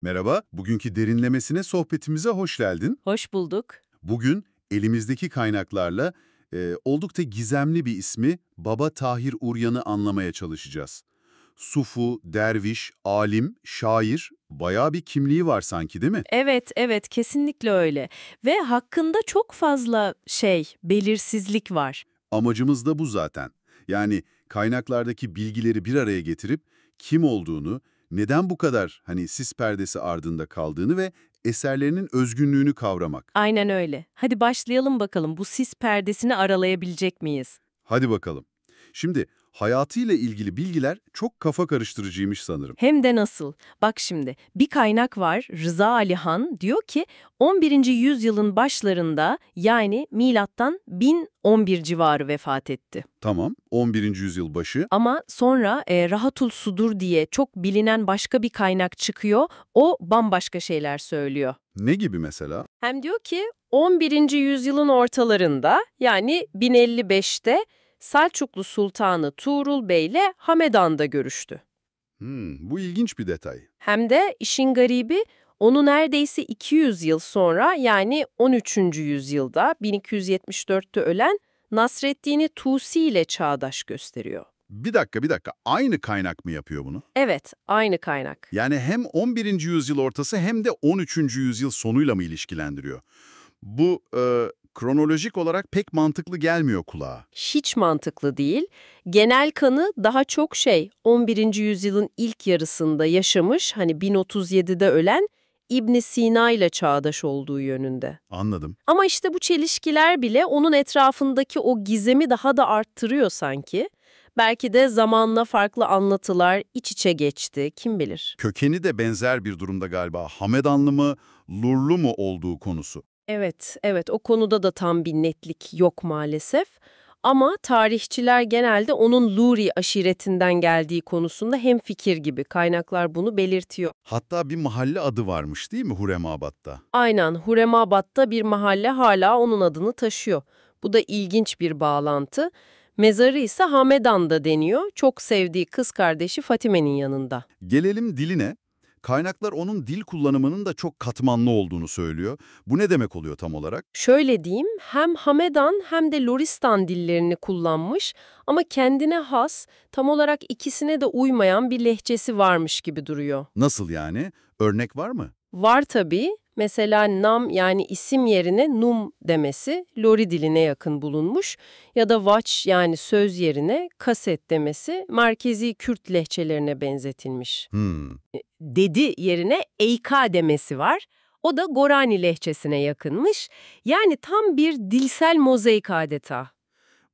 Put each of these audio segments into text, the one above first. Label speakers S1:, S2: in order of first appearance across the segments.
S1: Merhaba, bugünkü derinlemesine sohbetimize hoş geldin.
S2: Hoş bulduk.
S1: Bugün elimizdeki kaynaklarla oldukça gizemli bir ismi Baba Tahir Uryan'ı anlamaya çalışacağız. Sufu, derviş, alim, şair, bayağı bir kimliği var sanki değil mi?
S2: Evet, evet, kesinlikle öyle. Ve hakkında çok fazla belirsizlik var.
S1: Amacımız da bu zaten. Yani kaynaklardaki bilgileri bir araya getirip kim olduğunu, neden bu kadar sis perdesi ardında kaldığını ve eserlerinin özgünlüğünü kavramak.
S2: Aynen öyle. Hadi başlayalım bakalım. Bu sis perdesini aralayabilecek miyiz?
S1: Hadi bakalım. Şimdi hayatıyla ilgili bilgiler çok kafa karıştırıcıymış sanırım.
S2: Hem de nasıl? Bak şimdi, bir kaynak var, Rıza Ali Han diyor ki 11. yüzyılın başlarında yani milattan 1011 civarı vefat etti.
S1: Tamam, 11. yüzyıl başı.
S2: Ama sonra Rahatul Sudur diye çok bilinen başka bir kaynak çıkıyor, o bambaşka şeyler söylüyor.
S1: Ne gibi mesela?
S2: Hem diyor ki 11. yüzyılın ortalarında yani 1055'te Selçuklu Sultanı Tuğrul Bey ile Hamedan'da görüştü.
S1: Bu ilginç bir detay.
S2: Hem de işin garibi onu neredeyse 200 yıl sonra yani 13. yüzyılda 1274'te ölen Nasreddin Tusi ile çağdaş gösteriyor.
S1: Bir dakika. Aynı kaynak mı yapıyor bunu?
S2: Evet, aynı kaynak.
S1: Yani hem 11. yüzyıl ortası hem de 13. yüzyıl sonuyla mı ilişkilendiriyor? Bu kronolojik olarak pek mantıklı gelmiyor kulağa.
S2: Hiç mantıklı değil. Genel kanı daha çok 11. yüzyılın ilk yarısında yaşamış, hani 1037'de ölen İbn Sina ile çağdaş olduğu yönünde.
S1: Anladım.
S2: Ama işte bu çelişkiler bile onun etrafındaki o gizemi daha da arttırıyor sanki. Belki de zamanla farklı anlatılar iç içe geçti, kim bilir.
S1: Kökeni de benzer bir durumda galiba. Hamedanlı mı, Lurlu mu olduğu konusu.
S2: Evet, evet, o konuda da tam bir netlik yok maalesef. Ama tarihçiler genelde onun Luri aşiretinden geldiği konusunda hemfikir gibi. Kaynaklar bunu belirtiyor.
S1: Hatta bir mahalle adı varmış değil mi Huremabad'da?
S2: Aynen, Huremabad'da bir mahalle hala onun adını taşıyor. Bu da ilginç bir bağlantı. Mezarı ise Hamedan'da deniyor. Çok sevdiği kız kardeşi Fatime'nin yanında.
S1: Gelelim diline. Kaynaklar onun dil kullanımının da çok katmanlı olduğunu söylüyor. Bu ne demek oluyor tam olarak?
S2: Şöyle diyeyim, hem Hamedan hem de Loristan dillerini kullanmış ama kendine has, tam olarak ikisine de uymayan bir lehçesi varmış gibi duruyor.
S1: Nasıl yani? Örnek var mı?
S2: Var tabii, mesela nam yani isim yerine num demesi Lori diline yakın bulunmuş ya da vaç yani söz yerine kaset demesi merkezi Kürt lehçelerine benzetilmiş.
S1: Hmm.
S2: Dedi yerine eyka demesi var. O da Gorani lehçesine yakınmış. Yani tam bir dilsel mozaik adeta.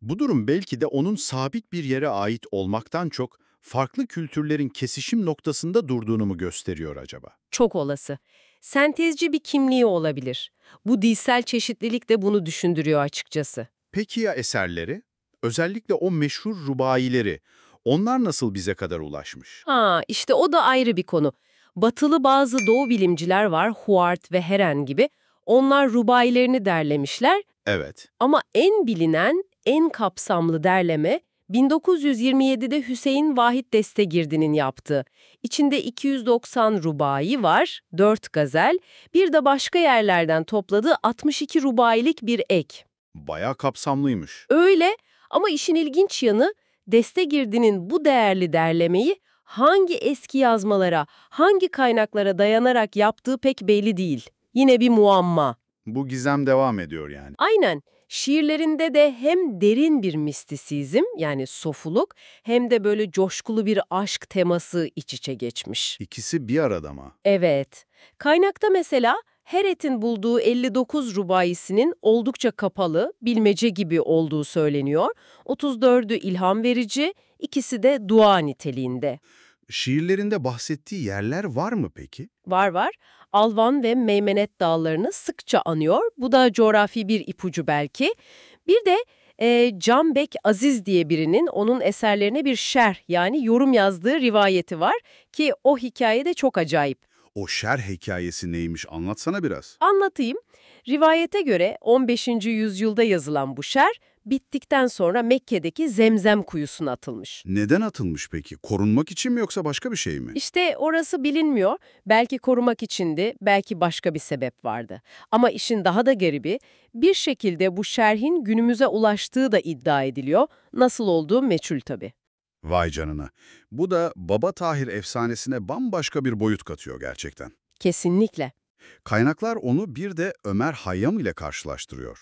S3: Bu durum belki de onun sabit bir yere ait olmaktan çok farklı kültürlerin kesişim noktasında durduğunu mu gösteriyor acaba?
S2: Çok olası. Sentezci bir kimliği olabilir. Bu dilsel çeşitlilik de bunu düşündürüyor açıkçası.
S3: Peki ya eserleri? Özellikle o meşhur rubaileri, onlar nasıl bize kadar ulaşmış?
S2: İşte o da ayrı bir konu. Batılı bazı doğu bilimciler var, Huart ve Heren gibi. Onlar rubailerini derlemişler.
S3: Evet,
S2: Ama en bilinen, en kapsamlı derleme 1927'de Hüseyin Vahit Destegirdi'nin yaptığı. İçinde 290 rubai var, 4 gazel, bir de başka yerlerden topladığı 62 rubailik bir ek.
S3: bayağı kapsamlıymış.
S2: Öyle ama işin ilginç yanı Destegirdi'nin bu değerli derlemeyi hangi eski yazmalara, hangi kaynaklara dayanarak yaptığı pek belli değil. Yine bir muamma.
S3: Bu gizem devam ediyor yani.
S2: Aynen. Şiirlerinde de hem derin bir mistisizm yani sofuluk hem de böyle coşkulu bir aşk teması iç içe geçmiş.
S3: İkisi bir arada mı?
S2: Evet. Kaynakta mesela Heret'in bulduğu 59 rubaisinin oldukça kapalı, bilmece gibi olduğu söyleniyor. 34'ü ilham verici, ikisi de dua niteliğinde.
S3: Şiirlerinde bahsettiği yerler var mı peki?
S2: Var. Alvan ve Meymenet dağlarını sıkça anıyor. Bu da coğrafi bir ipucu belki. Bir de Canbek Aziz diye birinin onun eserlerine bir şerh yani yorum yazdığı rivayeti var ki o hikaye de çok acayip.
S1: O şerh hikayesi neymiş anlatsana biraz.
S2: Anlatayım. Rivayete göre 15. yüzyılda yazılan bu şerh bittikten sonra Mekke'deki Zemzem kuyusuna atılmış.
S1: Neden atılmış peki? Korunmak için mi yoksa başka bir şey mi?
S2: İşte orası bilinmiyor. Belki korumak içindi, belki başka bir sebep vardı. Ama işin daha da garibi, bir şekilde bu şerhin günümüze ulaştığı da iddia ediliyor. Nasıl olduğu meçhul tabii.
S1: Vay canına. Bu da Baba Tahir efsanesine bambaşka bir boyut katıyor gerçekten.
S2: Kesinlikle.
S1: Kaynaklar onu bir de Ömer Hayyam ile karşılaştırıyor.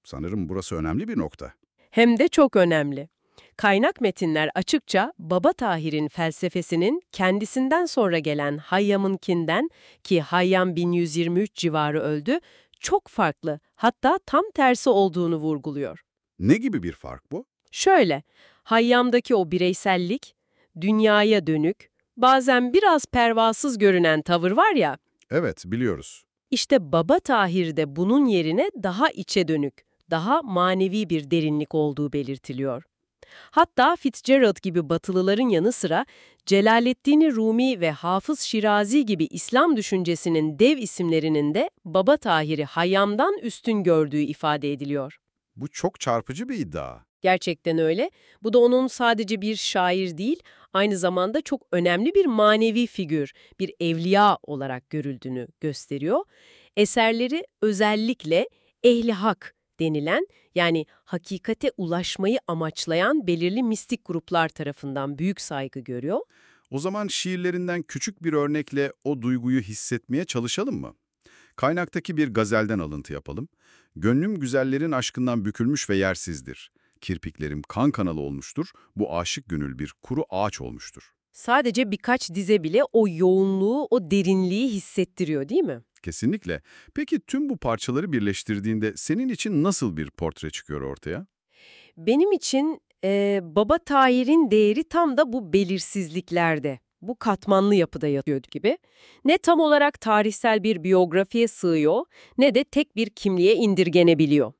S1: Sanırım burası önemli bir nokta.
S2: Hem de çok önemli. Kaynak metinler açıkça Baba Tahir'in felsefesinin kendisinden sonra gelen Hayyam'ınkinden, ki Hayyam 1123 civarı öldü, çok farklı, hatta tam tersi olduğunu vurguluyor.
S1: Ne gibi bir fark bu?
S2: Şöyle, Hayyam'daki o bireysellik, dünyaya dönük, bazen biraz pervasız görünen tavır var ya,
S1: Evet, biliyoruz.
S2: işte Baba Tahir'de bunun yerine daha içe dönük, daha manevi bir derinlik olduğu belirtiliyor. Hatta Fitzgerald gibi Batılıların yanı sıra Celaleddin Rumi ve Hafız Şirazi gibi İslam düşüncesinin dev isimlerinin de Baba Tahir'i Hayyam'dan üstün gördüğü ifade ediliyor.
S1: Bu çok çarpıcı bir iddia.
S2: Gerçekten öyle. Bu da onun sadece bir şair değil, aynı zamanda çok önemli bir manevi figür, bir evliya olarak görüldüğünü gösteriyor. Eserleri özellikle ehli hak denilen, yani hakikate ulaşmayı amaçlayan belirli mistik gruplar tarafından büyük saygı görüyor.
S1: O zaman şiirlerinden küçük bir örnekle o duyguyu hissetmeye çalışalım mı? Kaynaktaki bir gazelden alıntı yapalım. Gönlüm güzellerin aşkından bükülmüş ve yersizdir. Kirpiklerim kan kanalı olmuştur. Bu aşık gönül bir kuru ağaç olmuştur.
S2: Sadece birkaç dize bile o yoğunluğu, o derinliği hissettiriyor, değil mi?
S1: Kesinlikle. Peki tüm bu parçaları birleştirdiğinde senin için nasıl bir portre çıkıyor ortaya?
S2: Benim için Baba Tahir'in değeri tam da bu belirsizliklerde, bu katmanlı yapıda yatıyor gibi. Ne tam olarak tarihsel bir biyografiye sığıyor, ne de tek bir kimliğe indirgenebiliyor.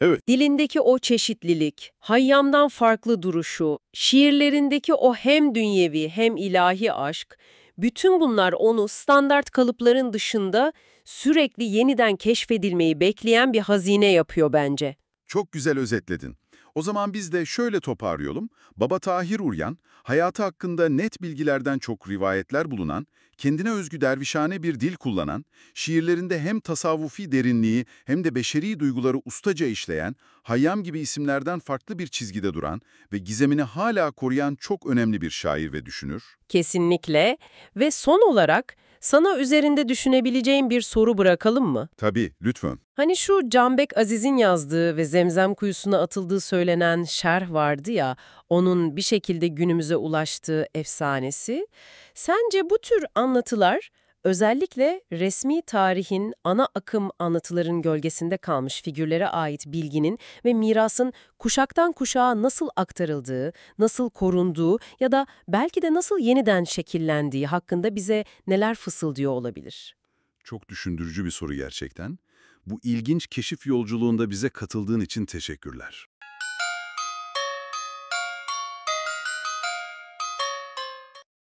S1: Evet.
S2: Dilindeki o çeşitlilik, Hayyam'dan farklı duruşu, şiirlerindeki o hem dünyevi hem ilahi aşk, bütün bunlar onu standart kalıpların dışında sürekli yeniden keşfedilmeyi bekleyen bir hazine yapıyor bence.
S1: Çok güzel özetledin. O zaman biz de şöyle toparlayalım. Baba Tahir Uryan, hayatı hakkında net bilgilerden çok rivayetler bulunan, kendine özgü dervişane bir dil kullanan, şiirlerinde hem tasavvufi derinliği hem de beşeri duyguları ustaca işleyen, Hayyam gibi isimlerden farklı bir çizgide duran ve gizemini hala koruyan çok önemli bir şair ve düşünür.
S2: Kesinlikle. Ve son olarak sana üzerinde düşünebileceğin bir soru bırakalım mı?
S1: Tabii, lütfen.
S2: Hani şu Canbek Aziz'in yazdığı ve Zemzem kuyusuna atıldığı söylenen şerh vardı ya, onun bir şekilde günümüze ulaştığı efsanesi. Sence bu tür anlatılar özellikle resmi tarihin ana akım anlatıların gölgesinde kalmış figürlere ait bilginin ve mirasın kuşaktan kuşağa nasıl aktarıldığı, nasıl korunduğu ya da belki de nasıl yeniden şekillendiği hakkında bize neler fısıldıyor olabilir?
S1: Çok düşündürücü bir soru gerçekten. Bu ilginç keşif yolculuğunda bize katıldığın için teşekkürler.